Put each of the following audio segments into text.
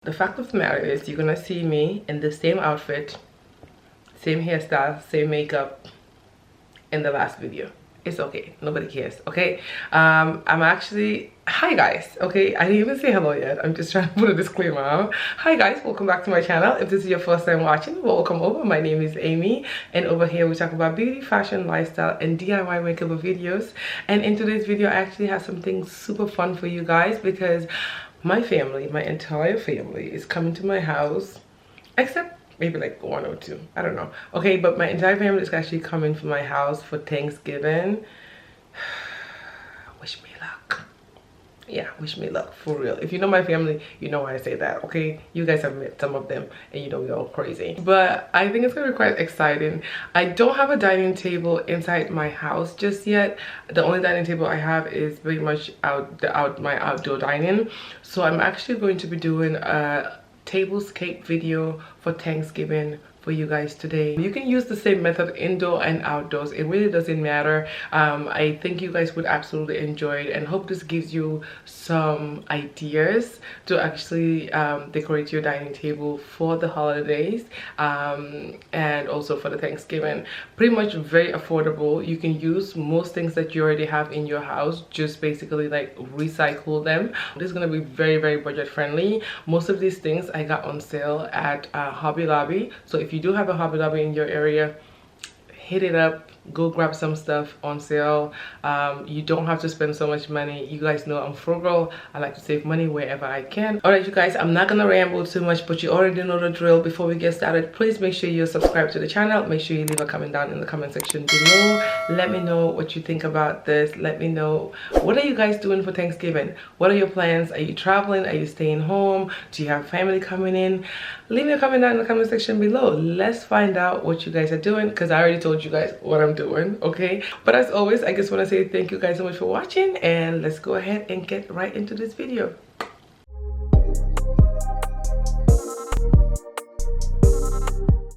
The fact of the matter is, you're gonna see me in the same outfit, same hairstyle, same makeup in the last video. It's okay, nobody cares. Okay, I'm actually, hi guys. Okay, I didn't even say hello yet. I'm just trying to put a disclaimer out. Hi guys, welcome back to my channel. If this is your first time watching, welcome over. My name is Amy, and over here we talk about beauty, fashion, lifestyle, and DIY makeup videos. And in today's video, I actually have something super fun for you guys because my family, my entire family, is coming to my house, except maybe like one or two, I don't know. Okay, but my entire family is actually coming to my house for Thanksgiving. Wish me luck. Yeah, wish me luck, for real. If you know my family, you know why I say that. Okay, you guys have met some of them and you know we're all crazy, but I think it's gonna be quite exciting. I don't have a dining table inside my house just yet. The only dining table I have is pretty much my outdoor dining. So I'm actually going to be doing a tablescape video for Thanksgiving for you guys today. You can use the same method indoor and outdoors. It really doesn't matter. I think you guys would absolutely enjoy it, and hope this gives you some ideas to actually decorate your dining table for the holidays, and also for the Thanksgiving. Pretty much very affordable. You can use most things that you already have in your house, just basically like recycle them. This is going to be very budget friendly. Most of these things I got on sale at Hobby Lobby. So if you do have a Hobby Lobby in your area, hit it up, go grab some stuff on sale. You don't have to spend so much money. You guys know I'm frugal. I like to save money wherever I can. All right, you guys, I'm not gonna ramble too much, but you already know the drill. Before we get started, please make sure you subscribe to the channel. Make sure you leave a comment down in the comment section below. Let me know what you think about this. Let me know, what are you guys doing for Thanksgiving? What are your plans? Are you traveling? Are you staying home? Do you have family coming in? Leave me a comment down in the comment section below. Let's find out what you guys are doing, because I already told you guys what I'm doing. Okay, but as always, I just want to say thank you guys so much for watching, and let's go ahead and get right into this video.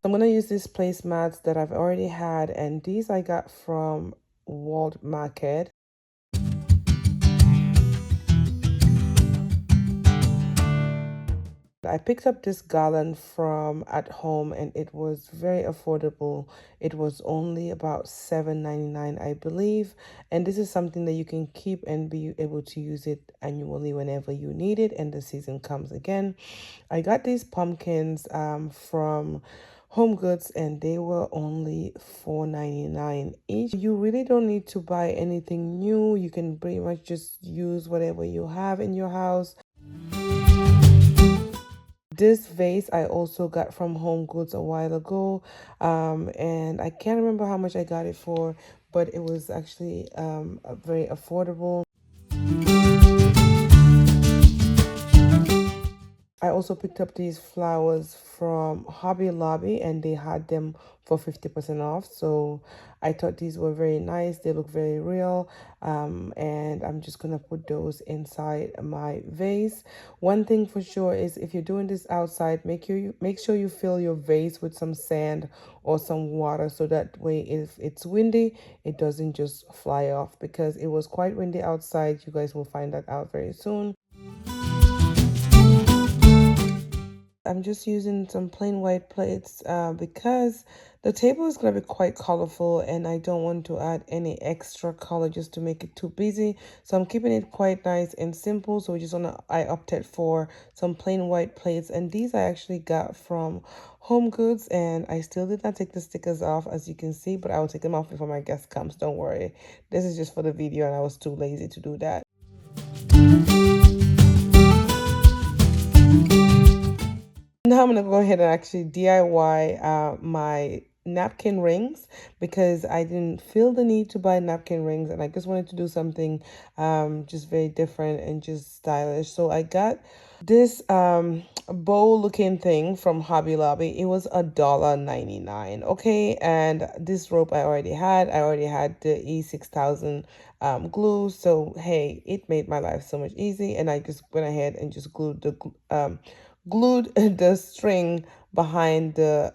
I'm gonna use these placemats that I've already had, and these I got from World Market. I picked up this garland from at home, and it was very affordable. It was only about $7.99, I believe. And this is something that you can keep and be able to use it annually whenever you need it and the season comes again. I got these pumpkins from Home Goods, and they were only $4.99 each. You really don't need to buy anything new. You can pretty much just use whatever you have in your house. This vase I also got from Home Goods a while ago, and I can't remember how much I got it for, but it was actually very affordable. I also picked up these flowers from Hobby Lobby, and they had them for 50% off. So I thought these were very nice. They look very real. And I'm just going to put those inside my vase. One thing for sure is, if you're doing this outside, make sure you fill your vase with some sand or some water, so that way if it's windy, it doesn't just fly off, because it was quite windy outside. You guys will find that out very soon. I'm just using some plain white plates because the table is going to be quite colorful, and I don't want to add any extra color just to make it too busy. So I'm keeping it quite nice and simple. So I opted for some plain white plates, and these I actually got from Home Goods, and I still did not take the stickers off, as you can see, but I will take them off before my guest comes. Don't worry. This is just for the video, and I was too lazy to do that. Now I'm gonna go ahead and actually DIY my napkin rings, because I didn't feel the need to buy napkin rings, and I just wanted to do something just very different and just stylish. So I got this bow looking thing from Hobby Lobby. It was $1.99. Okay, and this rope I already had. The E6000 glue, so hey, it made my life so much easy, and I just went ahead and just glued the string behind the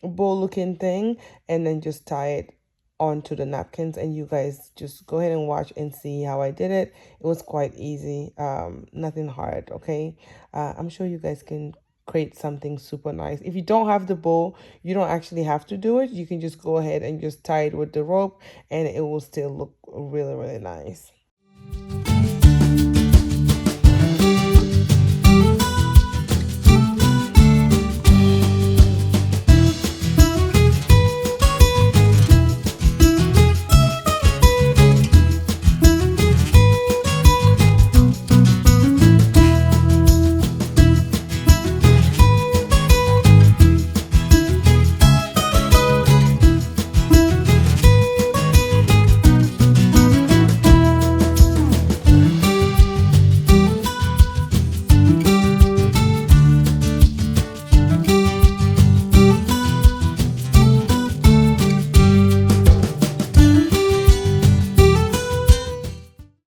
bow looking thing, and then just tie it onto the napkins, and you guys just go ahead and watch and see how I did it. It was quite easy, nothing hard. Okay, I'm sure you guys can create something super nice. If you don't have the bow, you don't actually have to do it. You can just go ahead and just tie it with the rope, and it will still look really, really nice.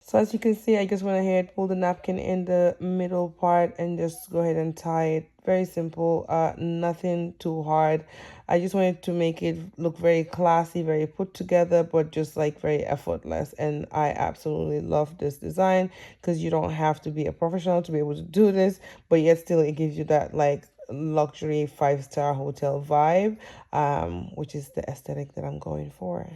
So as you can see, I just went ahead, pulled the napkin in the middle part and just go ahead and tie it. Very simple, nothing too hard. I just wanted to make it look very classy, very put together, but just like very effortless. And I absolutely love this design because you don't have to be a professional to be able to do this, but yet still it gives you that like luxury 5-star hotel vibe, which is the aesthetic that I'm going for.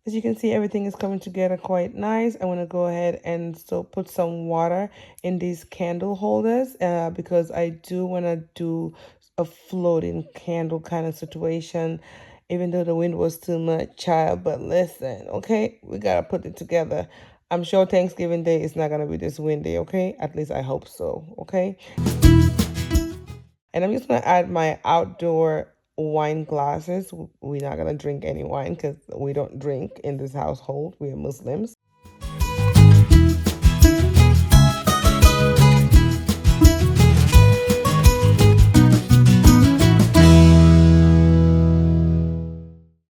As you can see, everything is coming together quite nice. I want to go ahead and so put some water in these candle holders because I do want to do a floating candle kind of situation, even though the wind was too much, child. But listen, okay, we got to put it together. I'm sure Thanksgiving Day is not going to be this windy, okay? At least I hope so, okay? And I'm just going to add my outdoor wine glasses. We're not going to drink any wine because we don't drink in this household. We are Muslims.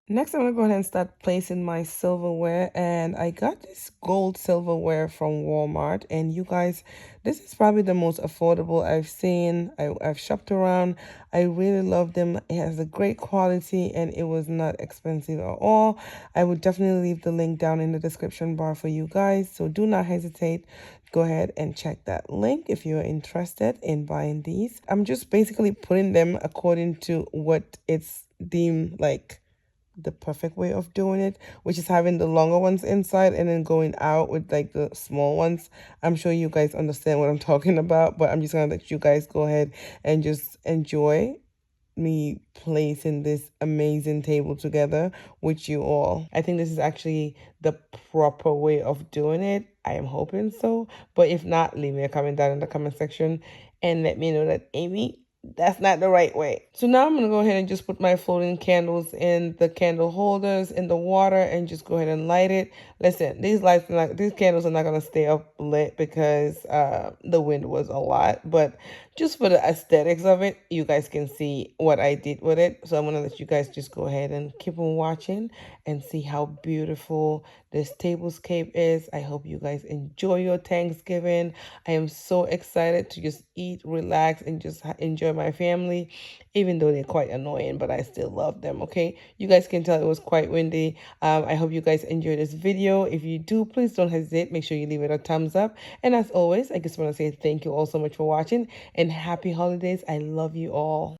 Next, I'm going to go ahead and start placing my silverware. And I got this gold silverware from Walmart. And you guys, this is probably the most affordable I've seen. I've shopped around. I really love them. It has a great quality and it was not expensive at all. I would definitely leave the link down in the description bar for you guys. So do not hesitate. Go ahead and check that link if you're interested in buying these. I'm just basically putting them according to what it's deemed like the perfect way of doing it, which is having the longer ones inside and then going out with like the small ones. I'm sure you guys understand what I'm talking about, but I'm just gonna let you guys go ahead and just enjoy me placing this amazing table together with you all. I think this is actually the proper way of doing it. I am hoping so, but if not, leave me a comment down in the comment section and let me know that, Amy, that's not the right way. So now I'm gonna go ahead and just put my floating candles in the candle holders in the water and just go ahead and light it. Listen, these candles are not gonna stay up lit because the wind was a lot, but just for the aesthetics of it, you guys can see what I did with it. So I'm gonna let you guys just go ahead and keep on watching and see how beautiful this tablescape is. I hope you guys enjoy your Thanksgiving. I am so excited to just eat, relax, and just enjoy my family, even though they're quite annoying, but I still love them. Okay, you guys can tell it was quite windy. I hope you guys enjoyed this video. If you do, please don't hesitate, make sure you leave it a thumbs up. And as always, I just want to say thank you all so much for watching and happy holidays. I love you all.